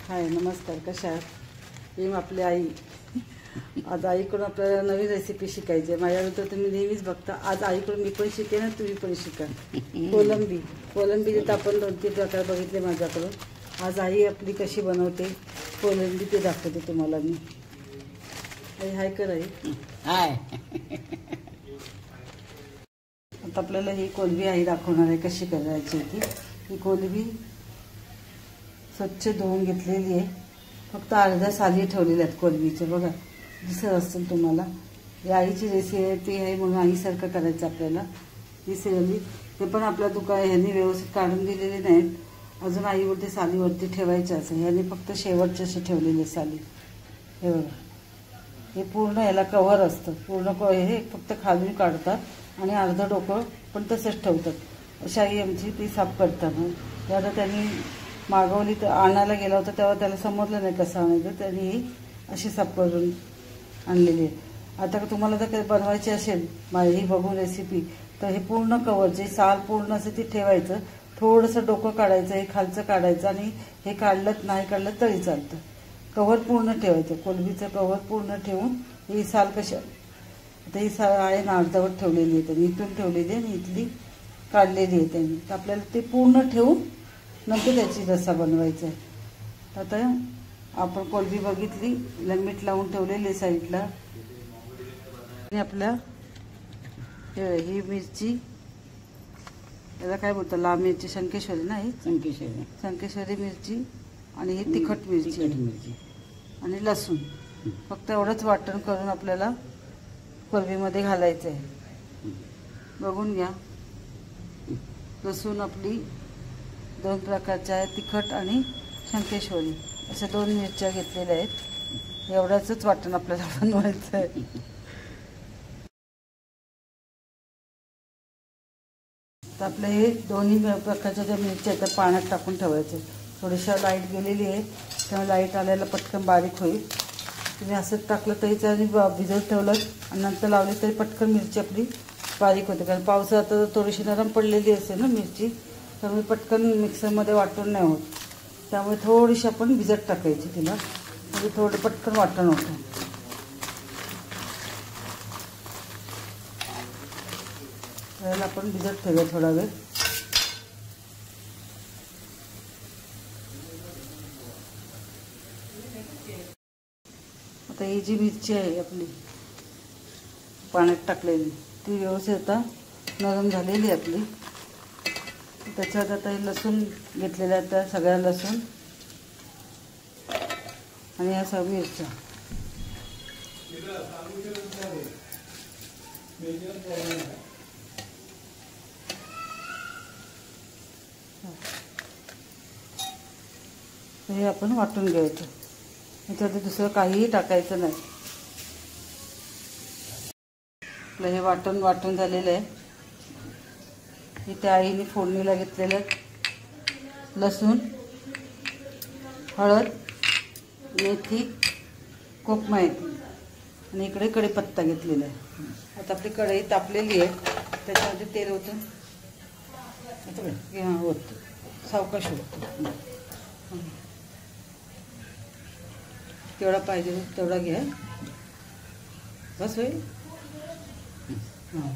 हाय नमस्कार, कशा आहात? मी आपली आई. आज आईकडून आपल्याला नवीन रेसिपी शिकायची आहे. माझ्याकडे तर तुम्ही नेहमीच बघता. आज आईकडून मी पण शिकेन आणि तुम्ही पण शिका. कोलंबी तर आपण 2-3 प्रकार बघितले माझ्याकडून. आज आई आपली कशी बनवते कोलंबी ते दाखवते तुम्हाला मी. आई हाय कर आई. हाय. आता आपल्याला ही कोलंबी आई दाखवणार आहे कशी करायची ती. ही कोलंबी स्वच्छ धुवून घेतलेली आहे. फक्त अर्ध्या साली ठेवलेल्या आहेत कोलंबीचे. बघा दिसत असतील तुम्हाला. ही आईची रेसिपी आहे म्हणून आईसारखं करायचं आपल्याला. ही सेवली ते पण आपल्या ह्यांनी व्यवस्थित काढून दिलेले नाहीत. अजून आईवरती सालीवरती ठेवायचे असं. ह्यांनी फक्त शेवटचे असे ठेवलेले साली. हे बघा, हे पूर्ण याला कव्हर असतं. पूर्ण हे फक्त खालून काढतात आणि अर्धं डोकं पण तसंच ठेवतात. अशी आई आमची ती साफ करतात. त्याला त्यांनी मागवली तर आणायला गेला होता तेव्हा त्याला समजलं नाही कसं आणायचं. त्यांनी ही अशी साफ करून आणलेली आहे. आता तुम्हाला जर काही बनवायची असेल माझी ही बघून रेसिपी तर हे पूर्ण कव्हर जे साल पूर्ण असं ती ठेवायचं. थोडंसं डोकं काढायचं, हे खालचं काढायचं आणि हे काढलं नाही काढलं तरी चालतं. कव्हर पूर्ण ठेवायचं. कोलंबीचं कव्हर पूर्ण ठेवून ही साल कशा आता ही साल आहे ना अर्धवट ठेवलेली आहे त्यांनी. इथून ठेवलेली आहे आणि इथली काढलेली आहे त्यांनी. तर आपल्याला ते पूर्ण ठेवून नंतर त्याची रस्सा बनवायचा आहे. आता आपण कोलंबी बघितली, मीठ लावून ठेवलेली साईडला. आणि आपल्या ही मिरची, याला काय बोलतात, लाल मिरची, शंकेश्वरी नाही, शंकेश्वरी मिरची आणि ही तिखट मिरची आणि लसूण. फक्त एवढंच वाटण करून आपल्याला कोलंबीमध्ये घालायचं आहे. बघून घ्या. लसूण आपली 2 प्रकारच्या आहेत, तिखट आणि शंकेश्वरी. अशा 2 मिरच्या घेतलेल्या आहेत. एवढ्याच वाटण आपल्याला बनवायचं आहे. तर आपले हे दोन्ही प्रकारच्या ज्या मिरच्या आहेत त्या पाण्यात टाकून ठेवायचे. थोडीशा लाईट गेलेली आहे त्यामुळे लाईट आल्याला पटकन बारीक होईल. तुम्ही असंच टाकलं तरी आणि भिजत ठेवलं आणि नंतर लावले तरी पटकन मिरची आपली बारीक होते. कारण पावसात आता थोडीशी नरम पडलेली असेल ना मिरची, त्यामुळे पटकन मिक्सरमध्ये वाटून नाही होत. त्यामुळे थोडीशी आपण भिजत टाकायची तिला, म्हणजे थोडं पटकन वाटण होतं. त्याला आपण भिजत ठेवूया थोडा वेळ. आता ही जी मिरची आहे आपली पाण्यात टाकलेली ती व्यवस्थित आता नरम झालेली आहे आपली. त्याच्यात आता हे लसूण घेतलेल्या आहेत, त्या सगळ्या लसूण आणि ह्या सगळ्या मिरच्या. हे आपण वाटून घ्यायचं. ह्याच्यात दुसरं काहीही टाकायचं नाही. आपलं हे वाटून झालेलं आहे. इथे आईने फोडणीला घेतलेलं लसूण, हळद, मेथी, कोकमेथी आणि इकडे कढीपत्ता घेतलेला आहे. आता आपली कढई तापलेली आहे. त्याच्यामध्ये तेल होतं होतं सावकाश होतं. केवढा पाहिजे तेवढा घ्या, बस होईल. हां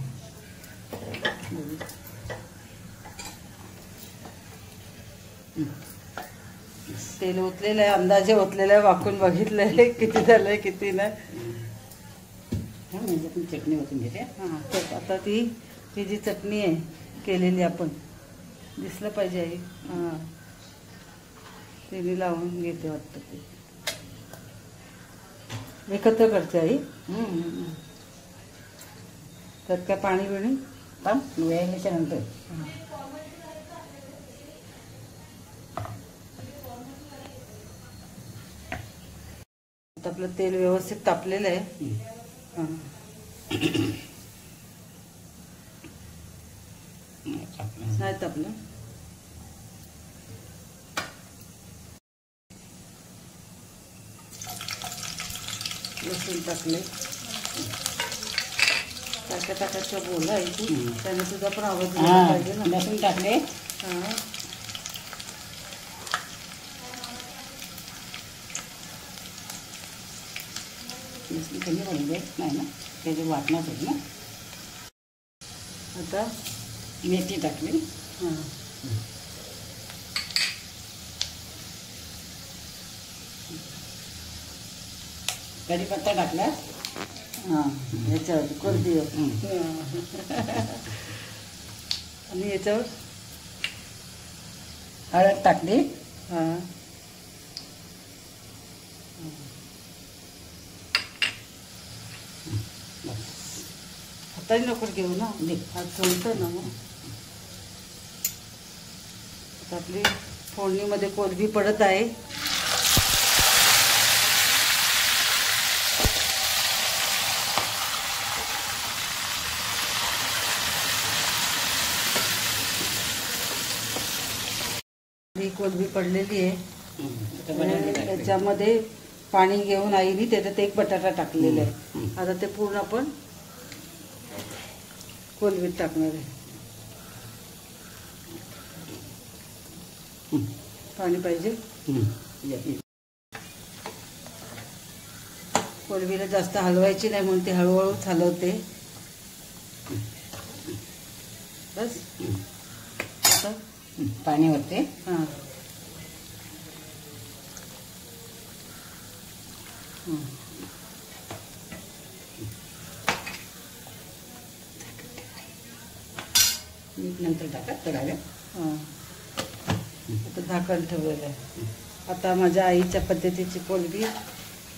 तेल ओतलेलं आहे, अंदाजे ओतलेलं आहे, वाकून बघितलं आहे किती झालं आहे किती नाही. म्हणजे आपण चटणी ओतून घेते. हां तर आता ती जी चटणी आहे केलेली आपण, दिसलं पाहिजे आई. हां तिने लावून घेते वाटतं. ते एकत्र करते आई. त्यात काय पाणी बिणी वेळेच्या नंतर. आता आपलं तेल व्यवस्थित तापलेलं आहे. नाही तापलं. लसूण टाकले. टाकायचं बोला आहे त्याने सुद्धा पण आवाज पाहिजे ना. लसूण टाकले. हां नुसती कमी पडून जाईल नाही ना, त्याची वाटणंच होईल ना. आता मेथी टाकली. हां कढीपत्ता टाकला. हां याच्यावर कोलबी आणि याच्यावर हळद टाकली. हां हाताने नको घेऊ ना, हात सोलतो ना मग. आता आपली फोडणीमध्ये कोलबी पडत आहे. ही कोलबी पडलेली आहे. त्याच्यामध्ये पाणी घेऊन आईने त्याच्यात एक बटाटा टाकलेला आहे. आता ते पूर्ण आपण कोलबीत टाकणार आहे. पाणी पाहिजे. कोलबीला जास्त हलवायची नाही म्हणून ती हळूहळूच हलवते. बस आता पाणी होते. हां मीठ नंतर टाका थोडा वेळ. हां आता झाकण ठेवलेलं आहे. आता माझ्या आईच्या पद्धतीची कोलबी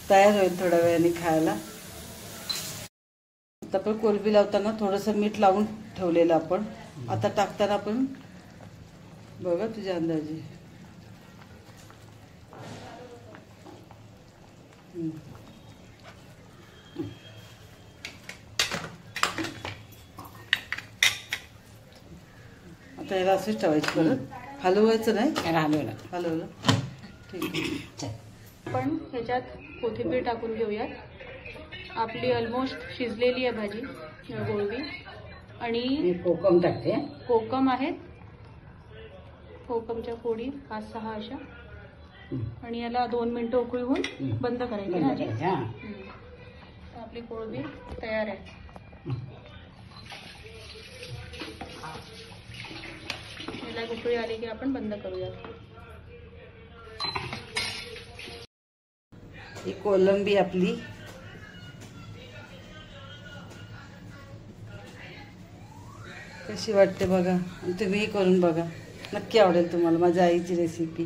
तयार होईल थोड्या वेळाने खायला. आता पण कोलबी लावताना थोडंसं मीठ लावून ठेवलेलं आपण. आता टाकताना आपण बघा तुझ्या अंदाजे. आता याला असंच ठेवायचं. परत हलवायचं नाही. हलवलं. हलवलं ठीक आहे. चल पण ह्याच्यात कोथिंबीर टाकून घेऊयात. आपली ऑलमोस्ट शिजलेली आहे भाजी कोळंबी. आणि मी कोकम टाकते. कोकम आहेत, कोकमच्या फोडी 5-6 अशा. आणि याला 2 मिनिटं उकळून बंद करायची भाजी. तर आपली कोळंबी तयार आहे. याला उकळी आली की आपण बंद करूयात. ही कोलंबी आपली कशी वाटते बघा. आणि तुम्हीही करून बघा, नक्की आवडेल तुम्हाला माझ्या आईची रेसिपी.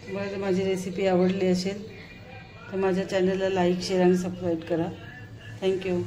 तुम्हाला जर माझी रेसिपी आवडली असेल तर माझ्या चॅनलला लाईक, शेअर आणि सबस्क्राईब करा. थँक्यू.